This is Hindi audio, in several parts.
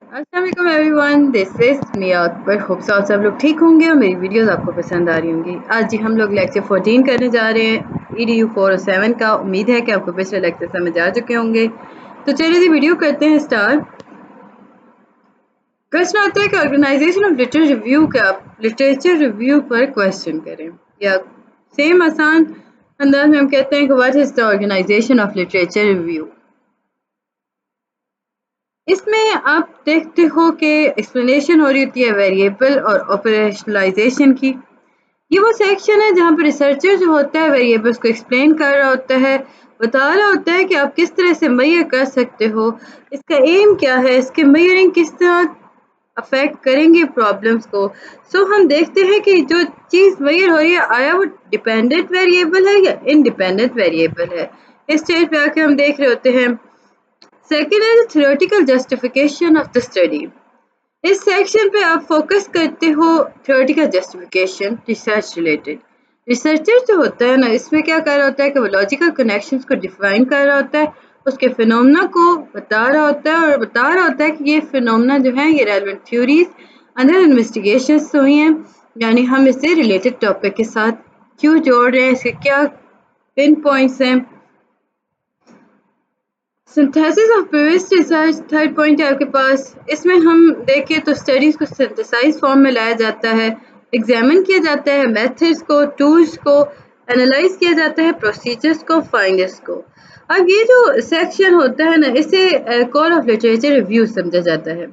अस्सलाम वालेकुम everyone, this is me Akbar. Hope so आप सब लोग ठीक होंगे और मेरी वीडियोस आपको पसंद आ रही होंगी। आज जी हम लोग लेक्चर 14 करने जा रहे हैं EDU 407 का। उम्मीद है कि आपको पिछले लेक्चर समझ आ चुके होंगे। तो चलिए जी वीडियो करते हैं स्टार्ट। क्वेश्चन आता है कि ऑर्गेनाइजेशन ऑफ लिटरेचर रिव्यू का लिटरेचर रिव्यू पर क्वेश्चन करें, या सेम आसान अंदाज में हम कहते हैं कि what is the organisation of literature review. इसमें आप देखते हो कि एक्सप्लेनेशन हो रही होती है वेरिएबल और ऑपरेशनलाइजेशन की। ये वो सेक्शन है जहाँ पर रिसर्चर जो होता है वेरिएबल्स को एक्सप्लेन कर रहा होता है, बता रहा होता है कि आप किस तरह से मेजर कर सकते हो, इसका एम क्या है, इसके मेजरिंग किस तरह अफेक्ट करेंगे प्रॉब्लम्स को। सो हम देखते हैं कि जो चीज़ मेजर हो रही है आया वो डिपेंडेंट वेरिएबल है या इंडिपेंडेंट वेरिएबल है। इस स्टेज पे आके हम देख रहे होते हैं। सेकेंड है theoretical justification of the study. इस सेक्शन पे आप फोकस करते हो theoretical justification research related. Researcher जो होता है ना, इसमें क्या कर रहा होता है कि वो लॉजिकल कनेक्शंस को डिफाइन कर रहा होता है, उसके फिनोमेना को बता रहा होता है और बता रहा होता है कि ये फिनोमेना जो है ये रेलेवेंट थ्योरीज अंडर इन्वेस्टिगेशंस हुई हैं, यानी हम इसे रिलेटेड टॉपिक के साथ क्यों जोड़ रहे हैं, इसके क्या पिन पॉइंट्स हैं। Synthesis of previous research third point है आपके पास। इसमें हम देखें तो स्टडीज़ को सिंथेसाइज फॉर्म में लाया जाता है, एग्जामिन किया जाता है मेथड्स को, टूल्स को, एनालाइज किया जाता है प्रोसीजर्स को, फाइंडर्स को। अब ये जो सेक्शन होता है ना, इसे कोर ऑफ लिटरेचर रिव्यू समझा जाता है।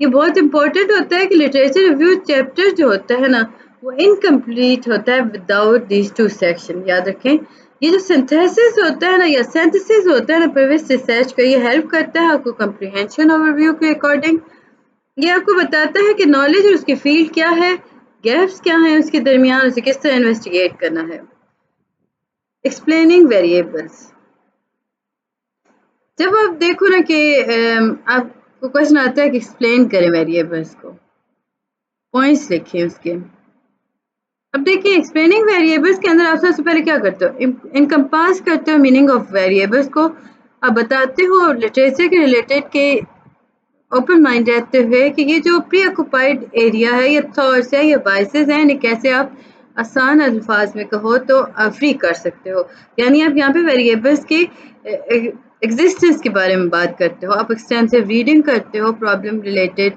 ये बहुत इंपॉर्टेंट होता है कि लिटरेचर रिव्यू चैप्टर जो होता है ना वो इनकम्प्लीट होता है विदाउट दीज टू सेक्शन। याद रखें, ये जो सिंथेसिस होता है ना या सिंथेसिस होता है ना प्रीवियस रिसर्च का, ये हेल्प करता है आपको कम्प्रीहेंशन ओवरव्यू के अकॉर्डिंग। ये आपको बताता है कि नॉलेज और उसकी फील्ड क्या है, गैप्स क्या हैं उसके दरमियान, उसे किस तरह इन्वेस्टिगेट करना है। Explaining variables. जब आप देखो ना कि आपको क्वेश्चन आता है कि एक्सप्लेन करें वेरिएबल्स को, पॉइंट्स लिखें उसके। अब देखिए एक्सप्लेनिंग वेरिएबल्स के अंदर आप सबसे पहले क्या करते हो, इनकम्पास करते हो मीनिंग ऑफ वेरिएबल्स को। आप बताते हो लिटरेचर के रिलेटेड के ओपन माइंड रहते हुए कि ये जो प्री ऑक्यूपाइड एरिया है, ये थॉट्स है, ये बाइसेस हैं, इन्हें कैसे आप आसान अल्फाज में कहो तो फ्री कर सकते हो। यानी आप यहाँ पे वेरिएबल्स के एग्जिस्टेंस के बारे में बात करते हो, आप एक्सटेंसिव रीडिंग करते हो प्रॉब्लम रिलेटेड।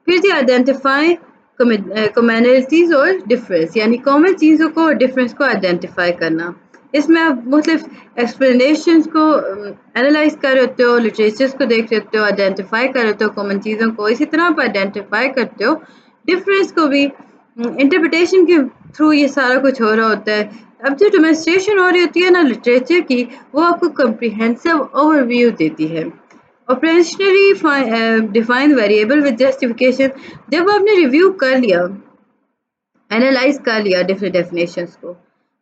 फिर जी आइडेंटिफाई कॉमनैलिटीज़ और डिफरेंस, यानी कॉमन चीज़ों को और डिफरेंस को आइडेंटिफाई करना। इसमें आप मुख्तलिफ एक्सप्लेनेशंस को एनालाइज कर रहे होते हो, लिटरेचर्स को देख रहे होते हो, आइडेंटिफाई कर रहे होते हो कॉमन चीज़ों को, इसी तरह आप आइडेंटिफाई करते हो डिफरेंस को भी। इंटरप्रिटेशन के थ्रू ये सारा कुछ हो रहा होता है। अब जो डेमोन्स्ट्रेशन हो रही होती है ना लिटरेचर की, वो आपको कम्प्रिहेंसिव ओवरव्यू देती है। Operationally define variable with justification. जब आपने रिव्यू कर लिया, एनालाइज कर लिया डिफरेंट डेफिनेशंस को,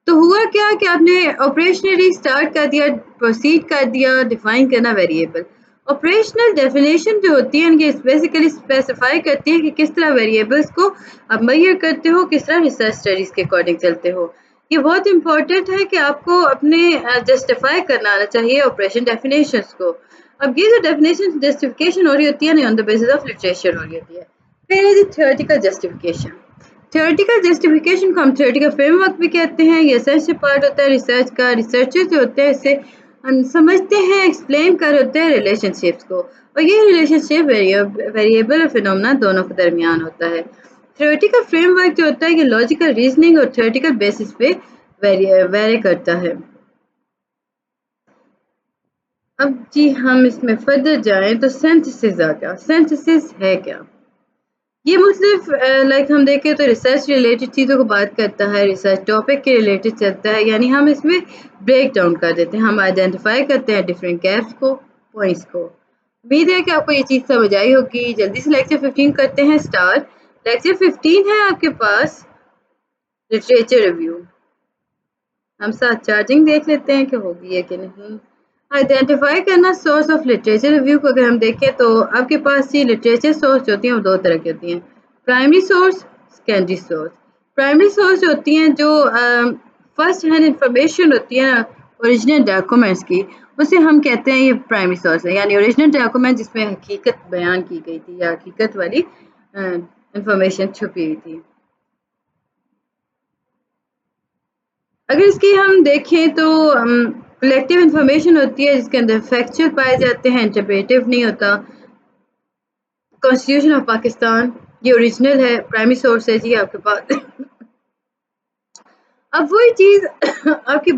तो हुआ क्या कि आपने ऑपरेशनली स्टार्ट कर दिया, प्रोसीड कर दिया डिफाइन करना वेरिएबल। ऑपरेशनल डेफिनेशन जो होती है ये बेसिकली स्पेसिफाई करती है कि किस तरह वेरिएबल्स को आप मेजर करते हो, किस तरह रिसर्च स्टडीज के अकॉर्डिंग चलते हो। ये बहुत इंपॉर्टेंट है कि आपको अपने जस्टिफाई करना आना चाहिए ऑपरेशन डेफिनेशंस को। अब ये जो डेफिनेशन जस्टिफिकेशन हो रही होती है ना on the basis of literature हो रही होती है। फिर थ्योरेटिकल जस्टिफिकेशन। थ्योरेटिकल जस्टिफिकेशन को हम थ्योरेटिकल फ्रेमवर्क भी कहते हैं। ये एसेंशियल पार्ट होता है रिसर्च का। रिसर्चर जो होते हैं इसे समझते हैं, एक्सप्लेन कर होते हैं रिलेशनशिप्स को, और ये रिलेशनशिप वेरिएबल और फिनोमेना दोनों के दरमियान होता है। थ्योरेटिकल फ्रेमवर्क जो होता है कि लॉजिकल रीजनिंग और थ्योरेटिकल बेसिस पे वेरी करता है। अब जी हम इसमें फर्दर जाएं तो सिंथेसिस आ गया। सिंथेसिस है क्या? ये मुख्तलिफ लाइक हम देखें तो रिसर्च रिलेटेड चीज़ों को बात करता है, रिसर्च टॉपिक के रिलेटेड चलता है, यानी हम इसमें ब्रेक डाउन कर देते हैं, हम आइडेंटिफाई करते हैं डिफरेंट गैप्स को, पॉइंट्स को। उम्मीद है कि आपको ये चीज़ समझ आई होगी। जल्दी से लेक्चर 15 करते हैं स्टार्ट। लेक्चर 15 है आपके पास लिटरेचर रिव्यू। हम साथ चार्जिंग देख लेते हैं कि होगी है कि नहीं। आइडेंटिफाई करना सोर्स ऑफ लिटरेचर रिव्यू को अगर हम देखें तो आपके पास ये लिटरेचर सोर्स जो होती हैं वो दो तरह की होती हैं, primary source, secondary source. Primary source होती हैं जो फर्स्ट हैंड इंफॉर्मेशन होती है ना ओरिजिनल डॉक्यूमेंट्स की, उसे हम कहते हैं ये प्राइमरी सोर्स है, यानी ओरिजिनल डॉक्यूमेंट जिसमें हकीकत बयान की गई थी या हकीकत वाली इंफॉर्मेशन छुपी हुई थी। अगर इसकी हम देखें तो कलेक्टिव इंफॉर्मेशन होती है जिसके अंदर फैक्चुअल पाए जाते हैं, इंटरप्रेटिव नहीं होता। कॉन्स्टिट्यूशन ऑफ पाकिस्तान ये ओरिजिनल है, प्राइमरी सोर्स है जी आपके पास। अब वही चीज आपकी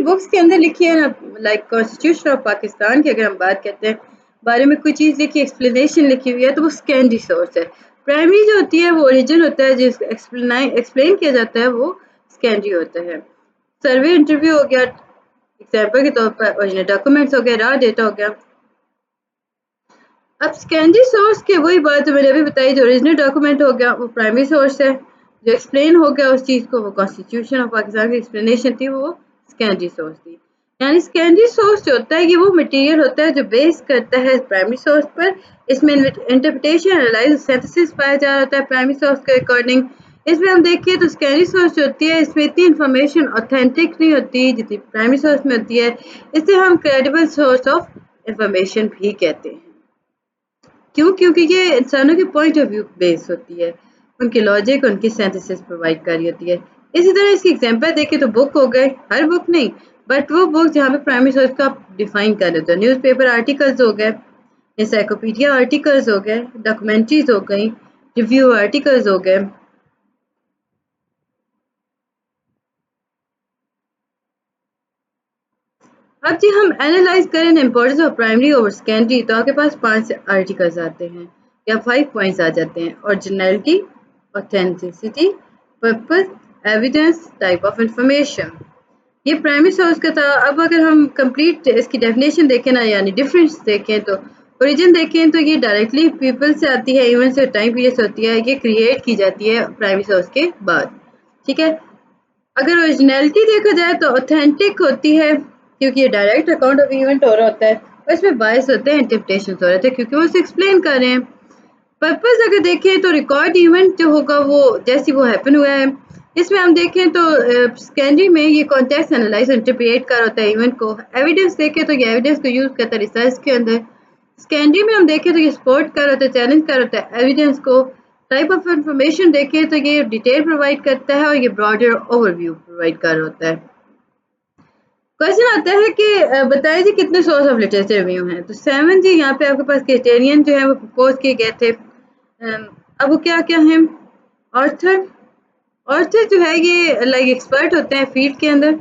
बुक्स के अंदर लिखी है ना, लाइक कॉन्स्टिट्यूशन ऑफ पाकिस्तान की अगर हम बात करते हैं, बारे में कोई चीज़ लिखी, एक्सप्लेनेशन लिखी हुई है, तो वो सेकेंडरी सोर्स है। प्राइमरी जो होती है वो ओरिजिन होता है, जिस एक्सप्लेन किया जाता है वो सेकेंडरी होता है। सर्वे इंटरव्यू हो गया एग्जाम्पल के तौर पर, ओरिजिनल डॉक्यूमेंट्स हो गया, रॉ डेटा हो गया। अब सेकेंडरी सोर्स की वही बात मैंने अभी बताई, जो ओरिजिनल डॉक्यूमेंट हो गया वो प्राइमरी सोर्स है, जो एक्सप्लेन हो गया उस चीज़ को, वो कॉन्स्टिट्यूशन ऑफ पाकिस्तान की एक्सप्लेनेशन थी, वो सेकेंडरी सोर्स थी। यानी सेकेंडरी सोर्स जो होता है ये वो मटेरियल होता है जो बेस करता है प्राइमरी सोर्स पर। इसमें इंटरप्रिटेशन, एनालाइज, सिंथेसिस पाया जा रहा होता है प्राइमरी सोर्स के अकॉर्डिंग। इसमें हम देखिए तो सेकेंडरी सोर्स जो होती है इसमें इतनी इन्फॉर्मेशन ऑथेंटिक नहीं होती जितनी प्राइमरी सोर्स में होती है। इसे हम क्रेडिबल सोर्स ऑफ इंफॉर्मेशन भी कहते हैं। क्यों? क्योंकि ये इंसानों के पॉइंट ऑफ व्यू बेस होती है, उनके लॉजिक, उनकी सिंथेसिस प्रोवाइड कर रही होती है। इसी तरह इसकी एग्जांपल देखें तो बुक हो गए, हर बुक नहीं बट वो बुक जहाँ पे प्राइमरी सोर्स का डिफाइन कर लेते हैं। न्यूज़पेपर आर्टिकल्स हो गए, एनसाइक्लोपीडिया आर्टिकल्स हो गए, डॉक्यूमेंट्रीज हो गई, रिव्यू आर्टिकल्स हो गए। अब जी हम एनालाइज करें importance of primary over secondary, तो आपके पास 5 आर्टिकल्स आते हैं या 5 पॉइंट्स आ जाते हैं। Originality, authenticity, purpose, evidence, type of information. ये प्राइमरी सोर्स का था। अब अगर हम कंप्लीट इसकी डेफिनेशन देखें ना, यानी डिफरेंस देखें, तो ओरिजिन देखें तो ये डायरेक्टली पीपल से आती है, इवेंट से, टाइम पीरियड से होती है, ये क्रिएट की जाती है प्राइमरी सोर्स के बाद। ठीक है। अगर ओरिजिनलिटी देखा जाए तो ऑथेंटिक होती है क्योंकि ये डायरेक्ट अकाउंट ऑफ इवेंट हो रहा होता है, और इसमें बायस होते हैं, इंटरप्रिटेशन हो रहे थे क्योंकि वो उसे एक्सप्लेन कर रहे हैं। पर्पस अगर देखें तो रिकॉर्ड इवेंट जो होगा वो जैसे वो हैपन हुआ है। इसमें हम देखें तो सेकेंडरी में ये कॉन्टेक्स्ट एनालाइज इंटरप्रिएट कर होता है इवेंट को। एविडेंस देखें तो ये एविडेंस को यूज़ करता है रिसर्च के अंदर। सेकेंडरी में हम देखें तो ये सपोर्ट कर होता है, चैलेंज कर होता है एविडेंस को। टाइप ऑफ इंफॉर्मेशन देखें तो ये डिटेल प्रोवाइड करता है और ये ब्रॉडर ओवरव्यू प्रोवाइड कर होता है। क्वेश्चन आता है कि बताइए जी कितने सोर्स ऑफ लिटरेचर रिव्यू हैं। तो 7 जी यहाँ पे आपके पास क्राइटेरियन जो है वो प्रपोज किए गए थे। अब वो क्या क्या हैं? ऑर्थर, ऑर्थर जो है ये लाइक एक्सपर्ट होते हैं फील्ड के अंदर।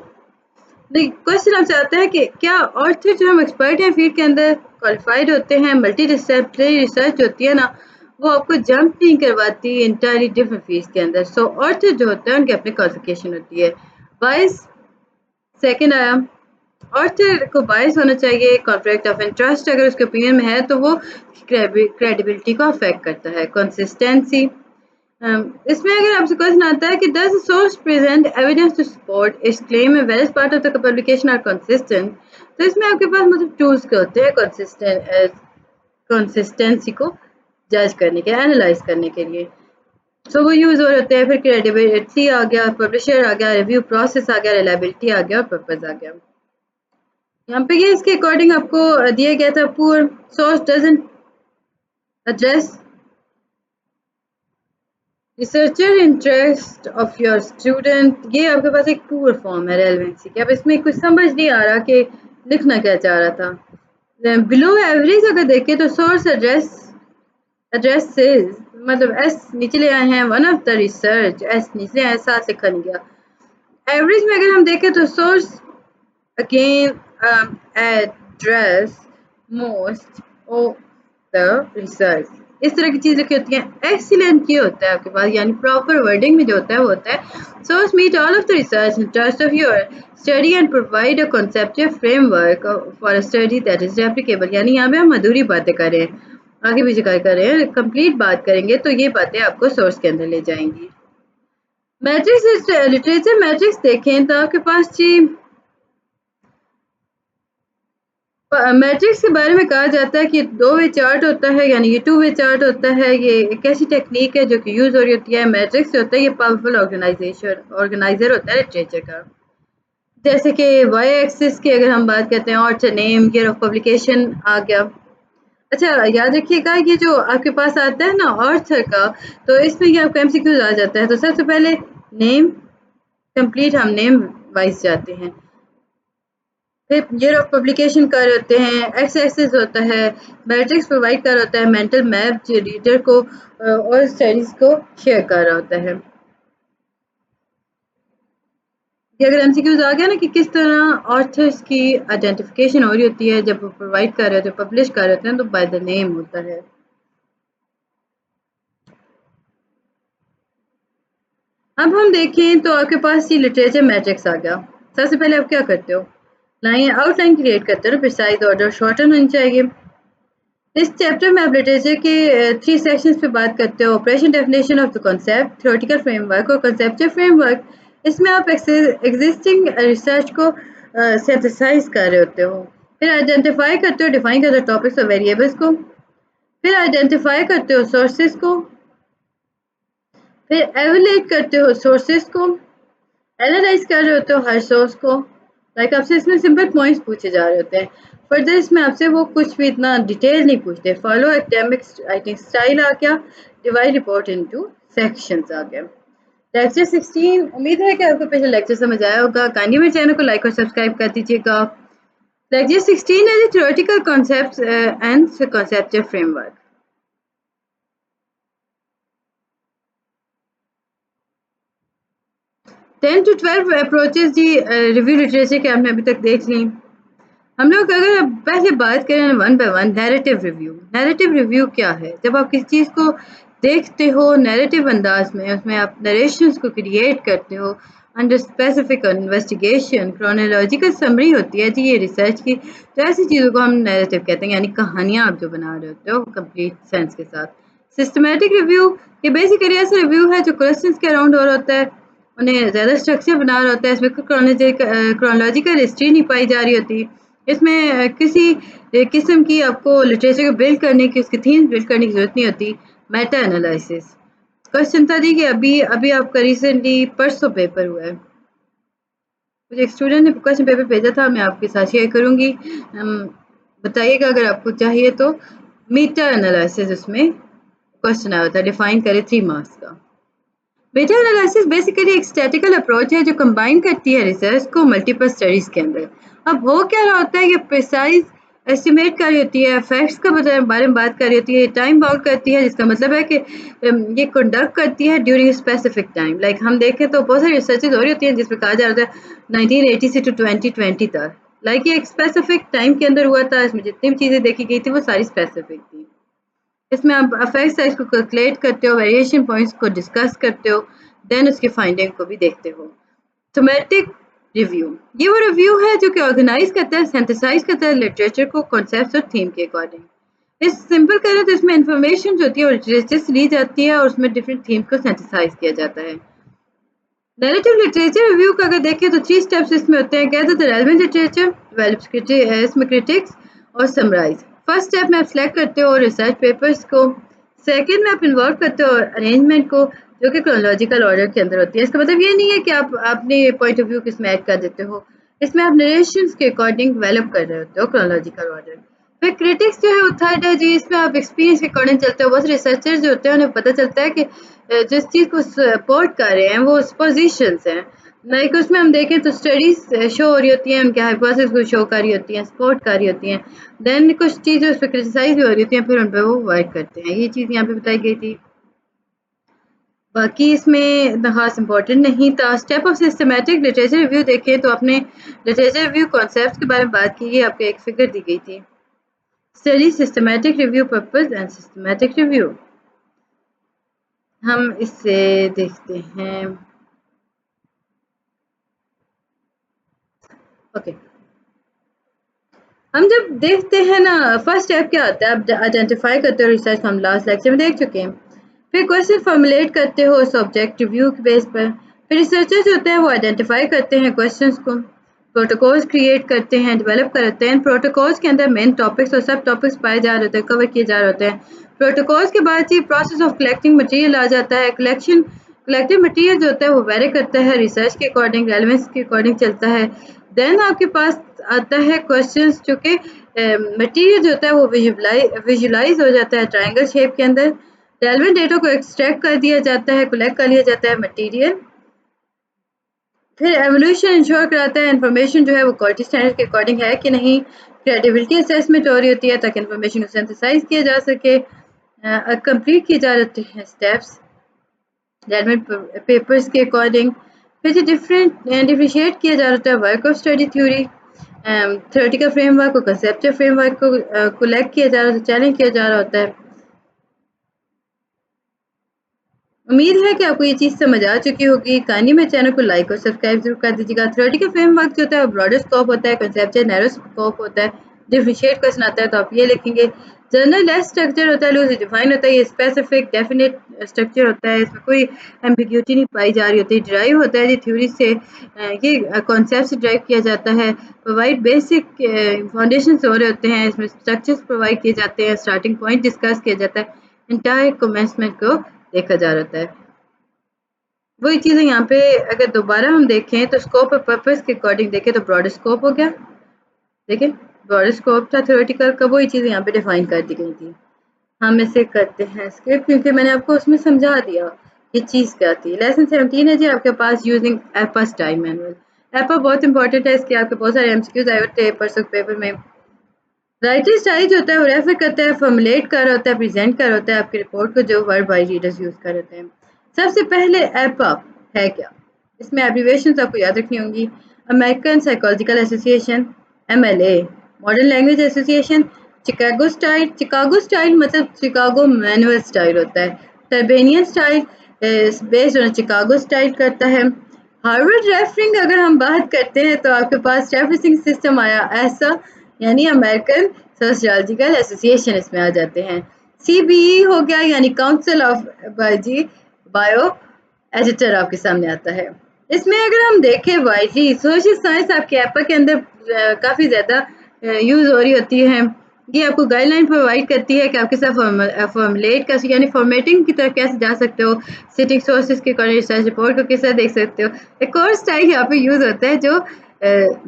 क्वेश्चन आपसे आता है कि क्या ऑर्थर जो हम एक्सपर्ट हैं फील्ड के अंदर, क्वालिफाइड होते हैं, मल्टी डिसिप्लिनरी रिसर्च होती है ना, वो आपको जंप नहीं करवाती इंटायरली डिफरेंट फील्ड के अंदर। सो ऑर्थर जो होते हैं उनकी अपनी क्वालिफिकेशन होती है। बाइस सेकेंड आया, ऑर्थर को बायस होना चाहिए। कॉन्फ्लिक्ट ऑफ इंटरेस्ट अगर उसके ओपिनियन में है तो वो क्रेडिबिलिटी को अफेक्ट करता है। कंसिस्टेंसी, इसमें अगर आपसे क्वेश्चन आता है कि does source present evidence to support its claim and various part of the publication are consistent, तो इसमें आपके पास मतलब टूल्स के होते हैं कंसिस्टेंसी को जज करने के, एनालाइज करने के लिए। सो वो यूज हो रहे होते हैं। फिर क्रेडिबिलिटी आ गया, पब्लिशर आ गया, रिव्यू प्रोसेस आ गया, रिलायबिलिटी आ गया और पर्पस आ गया। यहाँ पे ये इसके अकॉर्डिंग आपको दिया गया था। Poor source doesn't address researcher interest of your student, ये आपके पास एक पुअर फॉर्म है रेलेवेंसी की। अब इसमें कुछ समझ नहीं आ रहा कि लिखना क्या चाह रहा था। बिलो एवरेज अगर देखें तो सोर्स एड्रेसेस, मतलब एस नीचे ले आए हैं, one of the research, S नीचे आए, साथ लिखा नहीं गया। एवरेज में अगर हम देखें तो source again address most of the research, इस तरह की चीज़ लिखी होती हैं। एक्सीलेंट ये होता है आपके पास, यानी प्रॉपर वर्डिंग में जो होता है वो होता है source meet all of the research interest of your study and provide a conceptual framework for a study that is replicable. यानी यहाँ पे हम अधूरी बातें कर रहे हैं, आगे पीछे कर रहे हैं, कंप्लीट बात करेंगे तो ये बातें आपको सोर्स के अंदर ले जाएंगी। मैट्रिक्स लिटरेचर मैट्रिक्स देखें तो आपके पास जी मैट्रिक्स के बारे में कहा जाता है कि 2 वे चार्ट होता है, यानी ये 2 वे चार्ट होता है। ये एक ऐसी टेक्निक है जो कि यूज़ हो रही होती है। मैट्रिक्स जो होता है ये पावरफुल ऑर्गेनाइजर होता है लिटरेचर का। जैसे कि वाई एक्सिस की अगर हम बात करते हैं, author name, year of publication आ गया। अच्छा याद रखिएगा, ये जो आपके पास आता है ना ऑथर का, तो इसमें ये आपका एमसीक्यूज आ जाता है। तो सबसे पहले नेम कंप्लीट, हम नेम वाइज जाते हैं, फिर ईयर ऑफ पब्लिकेशन कर होते हैं, एक्स एक्सिस होता है, मैट्रिक्स प्रोवाइड कर होता है, मेंटल मैप जो रीडर को और स्टडीज को शेयर कर रहा होता है। ये अगर एमसीक्यूज आ गया ना कि किस तरह ऑथर्स की आइडेंटिफिकेशन हो रही होती है जब वो प्रोवाइड कर रहे होते हैं, पब्लिश कर रहे होते हैं, तो बाय द नेम होता है। अब हम देखें तो आपके पास ये लिटरेचर मैट्रिक्स आ गया। सबसे पहले आप क्या करते हो, लाइन आउटलाइन क्रिएट करते हो, प्रिसाइज ऑर्डर शॉर्टन होनी चाहिए। इस चैप्टर में आप लिटरेचर के 3 सेक्शंस पे बात करते हो, operation, definition of the concept, theoretical framework और कंसेप्चुअल फ्रेमवर्क। इसमें आप एग्जिस्टिंग रिसर्च को सिंथेसाइज कर रहे होते हो, फिर आइडेंटिफाई करते हो, डिफाइन करते हो टॉपिक्स और वेरिएबल्स को, फिर आइडेंटिफाई करते हो सोर्सेज को, फिर एवेल्यूएट करते हो सोर्सेज को, एनालाइज कर रहे होते हो हर सोर्स को। लाइक आपसे इसमें सिंपल पॉइंट्स पूछे जा रहे होते हैं। फर्दर इसमें आपसे वो कुछ भी इतना डिटेल नहीं पूछते। फॉलो एकेडमिक राइटिंग स्टाइल आ गया, डिवाइड रिपोर्ट इनटू सेक्शंस आ गया। लेक्चर 16, उम्मीद है कि आपको पिछला लेक्चर समझ आया होगा। काइंडली मेरे चैनल को लाइक और सब्सक्राइब कर दीजिएगा। लेक्चर 16 है theoretical concepts and conceptual framework. 10 to 12 approaches जी रिव्यू लिटरेचर के आपने अभी तक देख ली। हम लोग अगर पहले बात करें one by one, narrative review. Narrative review क्या है, जब आप किसी चीज़ को देखते हो नैरेटिव अंदाज में, उसमें आप नरेशंस को क्रिएट करते हो under specific investigation, chronological summary होती है जी ये रिसर्च की। तो ऐसी चीज़ों को हम नैरेटिव कहते हैं, यानी कहानियाँ आप जो बना रहे होते हो कंप्लीट सेंस के साथ। सिस्टमैटिक रिव्यू, ये बेसिकली ऐसा रिव्यू है जो क्वेश्चंस के अराउंड हो रहा होता है, उन्हें ज़्यादा स्ट्रक्चर बना रहा होता है, इसमें क्रोनोलॉजिकल हिस्ट्री नहीं पाई जा रही होती। इसमें किसी किस्म की आपको लिटरेचर को बिल्ड करने की, उसकी थीम बिल्ड करने की ज़रूरत नहीं होती। मेटा एनालिसिस, क्वेश्चन था जी कि अभी अभी आपका रिसेंटली परसों पेपर हुआ है, मुझे एक स्टूडेंट ने क्वेश्चन पेपर भेजा था, मैं आपके साथ शेयर करूँगी। बताइएगा अगर आपको चाहिए तो। मीटा एनालिसिस उसमें क्वेश्चन आया था, डिफाइन करें 3 मार्क्स का। मेटा एनालिसिस बेसिकली एक स्टैटिकल अप्रोच है जो कंबाइन करती है रिसर्च को मल्टीपल स्टडीज के अंदर। अब हो क्या रहा होता है, ये प्रिसाइज एस्टिमेट कर रही होती है, फैक्ट्स का बारे में बात कर रही होती है, टाइम बाउंड करती है, जिसका मतलब है कि ये कंडक्ट करती है ड्यूरिंग स्पेसिफिक टाइम। लाइक हम देखें तो बहुत सारी रिसर्चेज हो रही होती हैं जिसमें कहा जा रहा था 1980 से टू 2020 तक। लाइक ये एक स्पेसिफिक टाइम के अंदर हुआ था, इसमें जितनी भी चीज़ें देखी गई थी वो सारी स्पेसिफिक थी। इसमें आप अफेक्ट साइज को कैलकुलेट करते हो, वेरिएशन पॉइंट्स को डिस्कस करते हो, देन उसके फाइंडिंग को भी देखते हो। थीमेटिक रिव्यू, ये वो रिव्यू है जो कि ऑर्गेनाइज करता है, सिंथेसाइज करता है लिटरेचर को कॉन्सेप्ट्स और थीम के अकॉर्डिंग। इस सिंपल करें तो इसमें इंफॉर्मेशन जो होती है वो लिटरेचर से ली जाती है और उसमें डिफरेंट थीम्स को सिंथेसाइज किया जाता है। नैरेटिव लिटरेचर रिव्यू का अगर देखें तो 3 स्टेप्स इसमें होते हैं। Gather the relevant literature, develop इसमें क्रिटिक्स और समराइज। फर्स्ट स्टेप में आप सिलेक्ट करते हो रिसर्च पेपर्स को, सेकंड में आप इन्वॉल्व करते हो अरेंजमेंट को जो कि क्रोनोलॉजिकल ऑर्डर के अंदर होती है। इसका मतलब ये नहीं है कि आप अपने पॉइंट ऑफ व्यू किसमें ऐड कर देते हो, इसमें आप नरेशंस के अकॉर्डिंग डेवलप कर रहे होते हो क्रोनोलॉजिकल ऑर्डर। फिर क्रिटिक्स जो है वो थर्ड है जी, इसमें आप एक्सपीरियंस के अकॉर्डिंग चलते हो। बहुत रिसर्चर जो होते हैं उन्हें पता चलता है कि जिस चीज़ को सपोर्ट कर रहे हैं वो पोजिशंस हैं। लाइक उसमें हम देखें तो स्टडीज शो हो रही होती हैं, उनके हाइपोथेसिस को शो कर रही होती हैं, सपोर्ट कर रही होती हैं। देन कुछ चीज़ें उस पर क्रिटिसाइज भी हो रही होती हैं, फिर उन पर वो वर्क करते हैं। ये चीज़ यहाँ पे बताई गई थी, बाकी इसमें इतना खास इंपॉर्टेंट नहीं था। Step of systematic literature review देखें तो आपने लिटरेचर रिव्यू कॉन्सेप्ट के बारे में बात की, ये आपको एक फिगर दी गई थी। Study systematic review purpose and systematic review, हम इससे देखते हैं। ओके, हम जब देखते हैं ना, फर्स्ट स्टेप क्या होता है, आप आइडेंटिफाई करते हो रिसर्च, हम लास्ट लेक्चर में देख चुके हैं। फिर क्वेश्चन फॉर्मुलेट करते हो सब्जेक्ट रिव्यू के बेस पर। फिर रिसर्चर जो होते हैं वो आइडेंटिफाई करते हैं क्वेश्चंस को, प्रोटोकॉल्स क्रिएट करते हैं, डेवलप करते हैं। प्रोटोकॉल्स के अंदर मेन टॉपिक्स और सब टॉपिक्स पाए जा रहे होते हैं, कवर किए जा रहे होते हैं। प्रोटोकॉल्स के बाद ही प्रोसेस ऑफ कलेक्टिंग मटेरियल आ जाता है। कलेक्टिव मटेरियल जो होता है वो वेरी करता है रिसर्च के अकॉर्डिंग, रेलेवेंस के अकॉर्डिंग चलता है। देन आपके पास आता है क्वेश्चंस जो कि मटेरियल जो होता है वो विजुलाइज हो जाता है ट्रायंगल शेप के अंदर। रेलेवेंट डेटा को एक्सट्रैक्ट कर दिया जाता है, कलेक्ट कर लिया जाता है मटेरियल। फिर एवोल्यूशन इंश्योर कराता है इंफॉर्मेशन जो है वो क्वालिटी स्टैंडर्ड के अकॉर्डिंग है कि नहीं। क्रेडिबिलिटी असेसमेंट हो रही होती है ताकि इंफॉर्मेशन को सिंथेसाइज किया जा सके, कंप्लीट किए जा रहे हैं स्टेप्स रेलेवेंट पेपर्स के अकॉर्डिंग। फिर जो डिफरेंशिएट किया जा रहा है work of study theory, theoretical framework को कंसेप्चुअल फ्रेमवर्क को कलेक्ट किया जा रहा है, चैलेंज किया जा रहा होता है। उम्मीद है कि आपको ये चीज़ समझ आ चुकी होगी। काइंडली मेरे चैनल को लाइक और सब्सक्राइब जरूर कर दीजिएगा। थ्योरेटिकल फ्रेमवर्क जो होता है वो ब्रॉडर स्कोप होता है, कंसेप्चुअल नैरो स्कोप होता है। डिफरेंशिएट क्वेश्चन आता है तो आप ये लिखेंगे। जनरलाइज स्ट्रक्चर होता है, लूज डिफाइन होता है, ये स्पेसिफिक डेफिनेट स्ट्रक्चर होता है, इसमें कोई एम्बिग्यूटी नहीं पाई जा रही होती। ड्राइव होता है जी थ्योरी से, ये कॉन्सेप्ट से ड्राइव किया जाता है। प्रोवाइड बेसिक फाउंडेशन हो रहे होते हैं, इसमें स्ट्रक्चर्स प्रोवाइड किए जाते हैं, स्टार्टिंग पॉइंट डिस्कस किया जाता है, इंटायर कमेंसमेंट को देखा जा रहा है। वही चीज़ें यहाँ पे अगर दोबारा हम देखें तो स्कोप और पर्पस के अकॉर्डिंग देखें तो ब्रॉड स्कोप हो गया। देखिए ब्रॉड स्कोप था थ्योरेटिकल का, वही चीज़ें यहाँ पे डिफाइन कर दी गई थी। हम इसे करते हैं स्किप क्योंकि मैंने आपको उसमें समझा दिया ये चीज़ क्या थी। लेसन 17 है जी आपके पास यूजिंग एपा स्टाइल मैनुअल। एपा बहुत इंपॉर्टेंट है, इसके आपके बहुत सारे एमसीक्यूज आए होते हैं परसों पेपर में। राइटर स्टाइल जो होता है वो रेफर करता है, फॉर्मुलेट कर रहा होता है, प्रेजेंट कर रहा होता है आपकी रिपोर्ट को, जो वर्ड बाय रीडर्स यूज कर होते हैं। सबसे पहले एपा है क्या, इसमें एब्रीवेशंस आपको याद रखनी होंगी। American Psychological Association, MLA, Modern Language Association, Chicago style मतलब चिकागो मैनुअल स्टाइल होता है। Turabian style based on Chicago style करता है। हार्वर्ड रेफरिंग अगर हम बात करते हैं तो आपके पास रेफरेंसिंग सिस्टम आया ऐसा, यानी अमेरिकन सोशियोलॉजिकल एसोसिएशन इसमें आ जाते हैं। सीबीई हो गया यानी काउंसिल ऑफ बायो एडिटर आपके सामने आता है। इसमें अगर हम देखें वाइडली सोशल साइंस आपके एपा के अंदर काफ़ी ज़्यादा यूज़ हो रही होती है। ये आपको गाइडलाइन प्रोवाइड करती है कि आप किस तरह फॉर्मुलेट कैसे यानी फॉर्मेटिंग की तरफ कैसे जा सकते हो, सिटिंग सोर्सेज के अकॉर्डिंग रिसर्च रिपोर्ट को किस तरह देख सकते हो। एक और स्टाइल यहाँ पे यूज़ होता है जो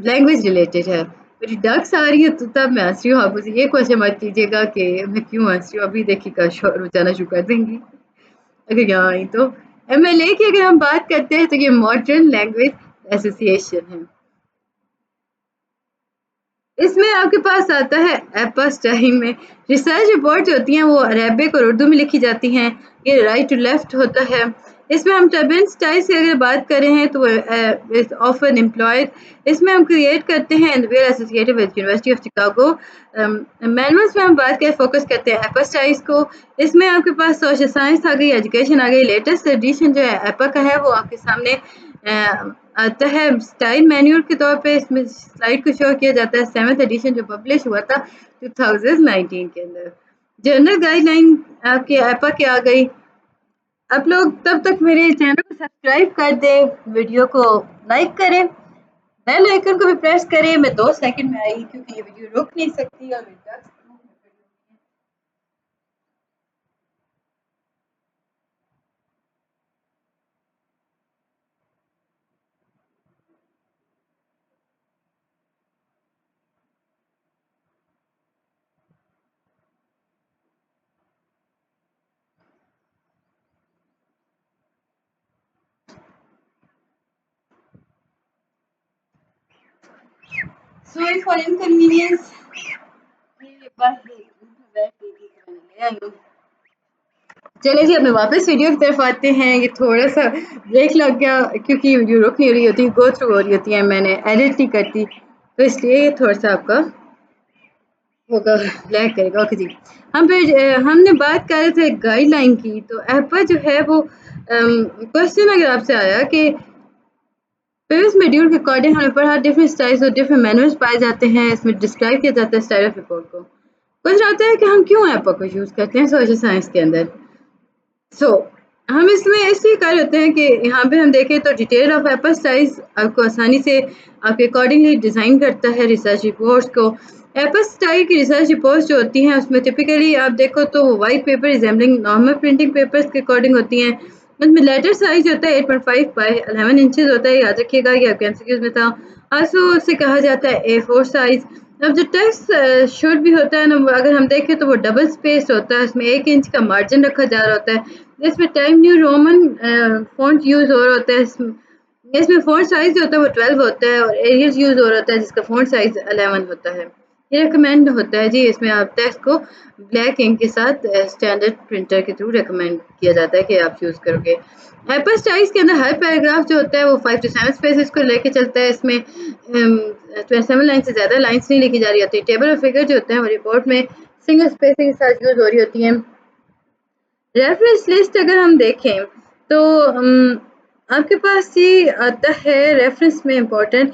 लैंग्वेज रिलेटेड है। मेरी डक्स आ रही है तो तब मैं हंस रही हूँ, आप मुझे ये क्वेश्चन मत कीजिएगा कि मैं क्यों हंस रही हूँ, अभी देखिएगा शोर मचाना शुरू कर देंगी अगर यहाँ आई तो। एमएलए की अगर हम बात करते हैं तो ये मॉडर्न लैंग्वेज एसोसिएशन है। इसमें आपके पास आता है एपा स्टाइल में रिसर्च रिपोर्ट जो होती हैं वो अरेबिक और उर्दू में लिखी जाती हैं। ये राइट टू लेफ्ट होता है। इसमें हम टर्बन स्टाइल से अगर बात करें हैं तो इज ऑफन एम्प्लॉयड। इसमें हम क्रिएट करते हैं where associated with University of Chicago. Manuals में हम बात करें फोकस करते हैं एपा स्टाइल्स को। इसमें आपके पास सोशल साइंस आ गई, एजुकेशन आ गई। लेटेस्ट एडिशन जो है एपा का है वो आपके सामने आता है स्टाइल मैनुअल के तौर पे। इसमें स्लाइड को शो किया जाता है 7th एडिशन जो पब्लिश हुआ था 2019 के अंदर। जनरल गाइडलाइन आपके एपा के आ गई। आप लोग तब तक मेरे चैनल को सब्सक्राइब कर दें, वीडियो को लाइक करें, बेल आइकन को भी प्रेस करें। मैं 2 सेकंड में आई क्योंकि ये वीडियो रुक नहीं सकती और सॉरी फॉर इनकन्वीनियंस। चले जी अब मैं वापस वीडियो की तरफ आते हैं। ये थोड़ा सा ब्रेक लग गया क्योंकि वीडियो रुक नहीं रही होती, गो थ्रू हो रही होती है, मैंने एडिट नहीं करती तो इसलिए थोड़ा सा आपका होगा ब्लैक करेगा। ओके जी, हम फिर हमने बात कर रहे थे गाइडलाइन की। तो एपा जो है वो क्वेश्चन अगर आपसे आया कि प्रीवियस मॉड्यूल के अकॉर्डिंग हमने पढ़ा डिफरेंट स्टाइल्स और डिफरेंट मैनुअल्स पाए जाते हैं, इसमें डिस्क्राइब किया जाता है स्टाइल ऑफ रिपोर्ट को। क्वेश्चन आता है कि हम क्यों एपा को यूज़ करते हैं सोशल साइंस के अंदर। हम इसमें इसलिए कर होते हैं कि यहाँ पे हम देखें तो डिटेल ऑफ एपा स्टाइल्स आपको आसानी से आपके अकॉर्डिंगली डिज़ाइन करता है रिसर्च रिपोर्ट्स को। एपा स्टाइल की रिसर्च रिपोर्ट्स जो होती हैं उसमें टिपिकली आप देखो तो white paper resembling normal printing papers के अकॉर्डिंग होती हैं। उसमें लेटर साइज होता है 8.5 बाई 11 इंचेस होता है, याद रखिएगा, ये आपके एमसीक्यूज में था। आल्सो उसे कहा जाता है A4 साइज। अब जो टेक्स्ट शुड भी होता है ना, अगर हम देखें तो वो डबल स्पेस होता है, उसमें 1 इंच का मार्जिन रखा जा रहा होता है। इसमें time new Roman font use हो रहा होता है। इसमें फ़ॉन्ट साइज़ जो होता है वो 12 होता है और एरियल यूज़ हो रहा होता है जिसका फ़ॉन्ट साइज़ 11 होता है। ये रिकमेंड होता है जी, इसमें आप टेक्स्ट को ब्लैक इंक के साथ स्टैंडर्ड प्रिंटर के थ्रू रिकमेंड किया जाता है कि आप यूज़ करोगे। हाइपरस्टाइल्स के अंदर हर पैराग्राफ जो होता है वो 5 टू 7 स्पेसेस को लेके चलता है। इसमें 27 लाइन से ज़्यादा लाइन्स नहीं लिखी जा रही होती। टेबल ऑफ फिगर जो होते हैं वो रिपोर्ट में सिंगल स्पेसिंग के साथ यूज़ हो रही होती हैं। रेफरेंस लिस्ट अगर हम देखें तो आपके पास ये आता है रेफरेंस में इम्पोर्टेंट,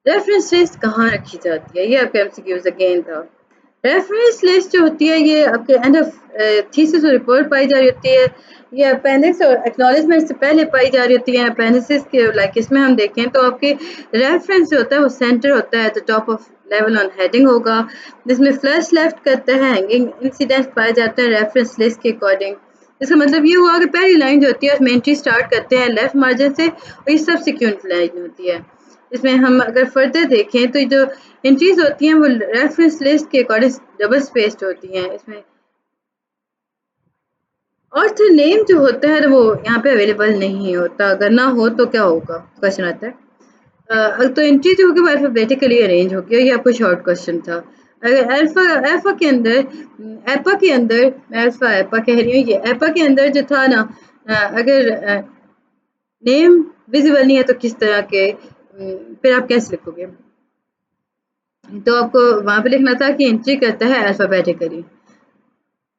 रेफरेंस लिस्ट कहाँ रखी जाती है, ये आपके एमसीक्यूज अगेन था। रेफरेंस लिस्ट जो होती है ये आपके एंड ऑफ थीसिस और रिपोर्ट पाई जा रही होती है। ये अपेंडिक्स और एक्नॉलेजमेंट से पहले पाई जा रही होती है। अपेंडिक्स के लाइक इसमें हम देखें तो आपके रेफरेंस जो होता है वो सेंटर होता है, तो top of level on heading होगा, जिसमें फ्लैश लेफ्ट करता है, हैंगिंग इंसिडेंट्स पाए जाते हैं रेफरेंस लिस्ट के अकॉर्डिंग। इसका मतलब ये हुआ कि पहली लाइन जो होती है उसमें एंट्री स्टार्ट करते हैं लेफ्ट मार्जिन से और ये सब्सिक्वेंट लाइन होती है। इसमें हम अगर फर्दर देखें तो जो एंट्रीज होती हैं वो रेफरेंस लिस्ट के अकॉर्डिंग डबल स्पेस्ड होती हैं। इसमें ऑथर नेम जो होता है वो यहाँ पे अवेलेबल नहीं होता, अगर ना हो तो क्या होगा, क्वेश्चन आता है। तो एंट्री जो होगी वो अल्फाबेटिकली अरेंज होगी, ये आपको शॉर्ट क्वेश्चन था। अगर अल्फा के अंदर एपा के अंदर, अल्फा एपा कह रही हूँ, ये एपा के अंदर जो था ना, अगर नेम विजिबल नहीं है तो किस तरह के फिर आप कैसे लिखोगे, तो आपको वहाँ पे लिखना था कि एंट्री करता है अल्फाबेटिकली।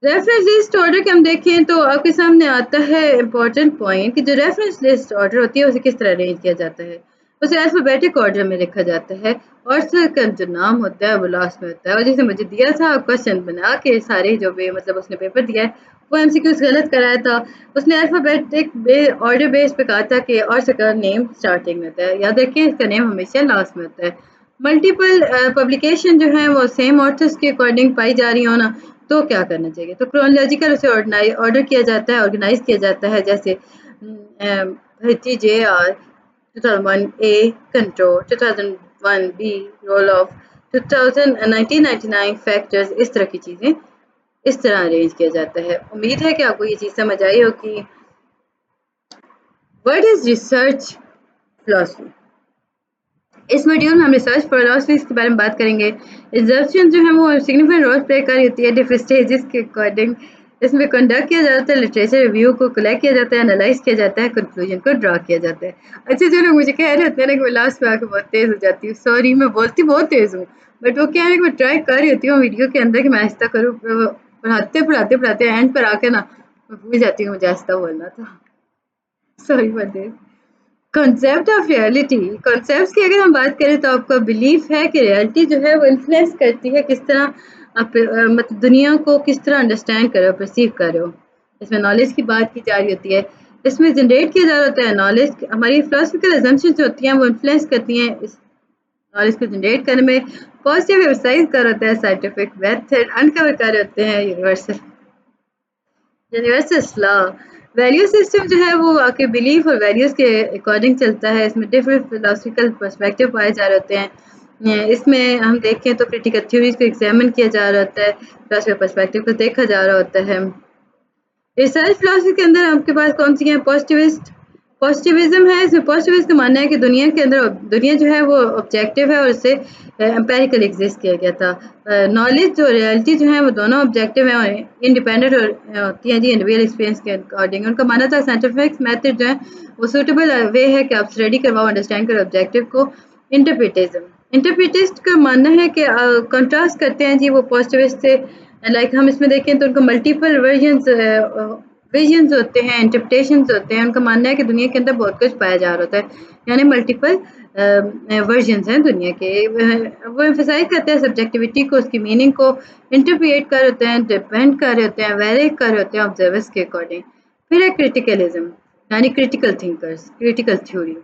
रेफरेंस लिस्ट ऑर्डर के हम देखें तो आपके सामने आता है इम्पोर्टेंट पॉइंट कि जो रेफरेंस लिस्ट ऑर्डर होती है उसे किस तरह अरेंज किया जाता है। उसे अल्फाबेटिक ऑर्डर में लिखा जाता है, ऑथर का जो नाम होता है वो लास्ट में होता है। और जैसे मुझे दिया था क्वेश्चन बना के सारे जो भी मतलब उसने पेपर दिया है वो एमसीक्यूज गलत कराया था। उसने अल्फाबेटिक ऑर्डर बेस पे कहा था कि ऑथर का नेम स्टार्टिंग में होता है, याद रखिए इसका नेम हमेशा लास्ट में होता है। मल्टीपल पब्लिकेशन जो है वो सेम ऑथर्स के अकॉर्डिंग पाई जा रही हो ना, तो क्या करना चाहिए, तो क्रोनोलॉजिकल उसे ऑर्डर किया जाता है, ऑर्गेनाइज किया जाता है। जैसे TJR 2001 A control, 2001 B role of, 1999 factors, इस तरह की चीज़ें इस तरह अरेंज किया जाता है। उम्मीद है कि आपको ये चीज़ समझ आई होगी। What is research philosophy? इस मॉड्यूल में हम रिसर्च फिलॉसफी के बारे में बात करेंगे। रिसर्च जो है वो सिग्निफिकेंट रोल प्ले कर रही होती है डिफरेंट स्टेजेस के अकॉर्डिंग। इसमें कंडक्ट किया जाता है, लिटरेचर रिव्यू को कलेक्ट किया जाता है, एनालाइज किया जाता है, कंक्लूजन को ड्रा किया जाता है। अच्छा, जो लोग मुझे कह रहे होते हैं ना कि मैं लास्ट में आके बहुत तेज़ हो जाती हूँ, सॉरी, मैं बोलती बहुत तेज़ हूँ, बट वो क्या है कि मैं ट्राई कर रही होती हूँ वीडियो के अंदर कि मैं आहिस्ता करूँ, पढ़ाते एंड पर आके ना मैं भूल जाती हूँ मुझे आहिस्ता बोलना था, sorry for this. Concept of reality, concepts की अगर हम बात करें तो आपका बिलीफ है कि रियलिटी जो है वो इन्फ्लुएंस करती है किस तरह आप मतलब दुनिया को किस तरह अंडरस्टैंड कर रहे हो, परसीव कर रहे हो। इसमें नॉलेज की बात की जा रही होती है, इसमें जनरेट किया जा रहा होता है नॉलेज। हमारी फिलोसफिकल एजम्पशंस जो होती हैं वो इन्फ्लुएंस करती हैं इस नॉलेज को जनरेट करने में। पॉजिटिव एम्फसाइज कर होता है साइंटिफिक मेथड, अनकवर कर होते हैं universal universal law. Value system जो है वो आपके बिलीफ और वैल्यूज़ के अकॉर्डिंग चलता है। इसमें डिफरेंट फिलोसफिकल पर्सपेक्टिव पाए जा रहे होते हैं। इसमें हम देखें तो क्रिटिकल थ्योरीज को एग्जामिन किया जा रहा होता है, फिलोसफिकल पर्सपेक्टिव को देखा जा रहा होता है। रिसर्च फिलोसफी के अंदर आपके पास कौन सी है, पॉजिटिविज्म है। इसमें पॉजिटिविज्म का मानना है कि दुनिया के अंदर दुनिया जो है वो ऑब्जेक्टिव है और इसे एम्पेरिकल एग्जिस्ट किया गया था। नॉलेज जो रियलिटी जो है वो दोनों ऑब्जेक्टिव है और इंडिपेंडेंट होती है जी रियल एक्सपीरियंस के अकॉर्डिंग। उनका मानना था साइंटिफिक मेथड जो है वो सूटेबल वे है कि आप स्टडी करवाओ, अंडरस्टैंड करो ऑब्जेक्टिव को। इंटरप्रिटिज्म, इंटरप्रिटिस्ट का मानना है कि कंट्रास्ट करते हैं जी वो पॉजिटिविस्ट से। लाइक हम इसमें देखें तो उनका मल्टीपल विजन्स होते हैं, इंटरप्रिटेशंस होते हैं। उनका मानना है कि दुनिया के अंदर बहुत कुछ पाया जा रहा होता है, यानी मल्टीपल वर्जन्स हैं दुनिया के। वो एम्फसाइज करते हैं सब्जेक्टिविटी को, उसकी मीनिंग को इंटरप्रिएट कर होते हैं, डिपेंड कर रहे होते हैं, वेरी कर रहे होते हैं ऑब्जर्वर्स के अकॉर्डिंग। फिर है क्रिटिकलिज्म, यानी critical thinkers, critical theory.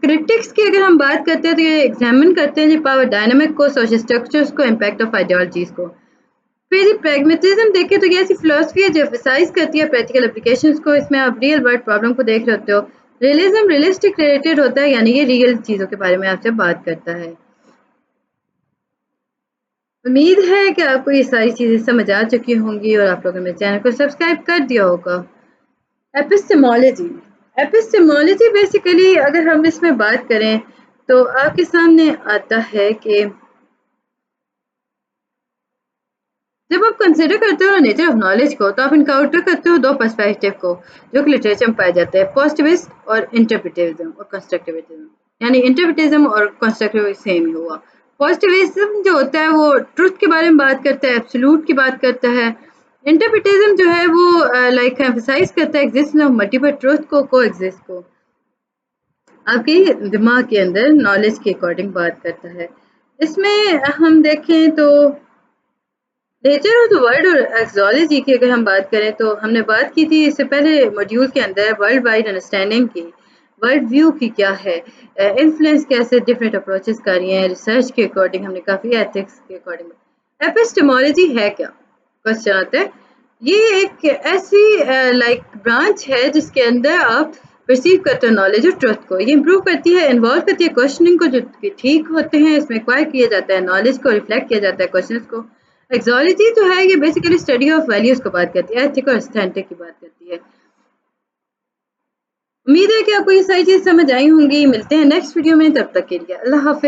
Critics की अगर हम बात करते हैं तो ये एग्जामिन करते हैं जी पावर डायनामिक को, सोशल स्ट्रक्चर्स को, इम्पैक्ट ऑफ आइडियोलॉजीज को। फिर प्रैग्मेटिज्म देखें तो ये ऐसी फिलोसफी है जो एम्फसाइज करती है प्रैक्टिकल एप्लीकेशंस को। इसमें आप रियल वर्ल्ड प्रॉब्लम को देख रहे होते हो। रियलिज्म रियलिस्टिक रिलेटेड होता है, यानी ये रियल चीज़ों के बारे में आपसे बात करता है। उम्मीद है कि आपको ये सारी चीज़ें समझ आ चुकी होंगी और आप लोगों ने मेरे चैनल को सब्सक्राइब कर दिया होगा। एपिस्टेमोलॉजी एपिस्टेमोलॉजी बेसिकली अगर हम इसमें बात करें तो आपके सामने आता है कि जब आप कंसिडर करते हो नेचर ऑफ नॉलेज को तो आप इनकाउंटर करते हो दो पर्सपेक्टिव को जो कि लिटरेचर में पाए जाते हैं, पॉजिटिविस्ट और इंटरप्रिटिविज्म और कंस्ट्रक्टिविज्म। यानी इंटरप्रिटिज्म और कंस्ट्रक्टिविज्म सेम ही हुआ। पॉजिटिविज्म जो होता है वो ट्रुथ के बारे में बात करता है, एब्सोल्यूट की बात करता है। इंटरप्रिटिज्म जो है वो लाइक एम्फसाइज करता है एग्जिस्टेंस ऑफ मल्टीपल ट्रुथ को एग्जिस्ट को आपके दिमाग के अंदर नॉलेज के अकॉर्डिंग बात करता है। इसमें हम देखें तो नेचर ऑफ द वर्ल्ड और एक्सोलॉजी की अगर हम बात करें तो हमने बात की थी इससे पहले मॉड्यूल के अंदर वर्ल्ड वाइड अंडरस्टैंडिंग की, वर्ल्ड व्यू की क्या है, इन्फ्लुएंस कैसे डिफरेंट अप्रोचेस कर रही हैं रिसर्च के अकॉर्डिंग, हमने काफ़ी एथिक्स के अकॉर्डिंग। एपिस्टेमोलॉजी है क्या क्वेश्चन आता है। ये एक ऐसी लाइक ब्रांच है जिसके अंदर आप परसीव करते हो नॉलेज और ट्रुथ को। ये इंप्रूव करती है, इन्वॉल्व करती है क्वेश्चनिंग को जो कि ठीक होते हैं। इसमें एक्वायर किया जाता है नॉलेज को, रिफ्लेक्ट किया जाता है क्वेश्चंस को। एक्सोलॉजी जो है ये बेसिकली स्टडी ऑफ वैल्यूज को बात करती है, एथिक और एस्थेटिक की बात करती है। उम्मीद है कि आपको ये सारी चीज़ समझ आई होंगी। मिलते हैं नेक्स्ट वीडियो में, तब तक के लिए अल्लाह हाफिज।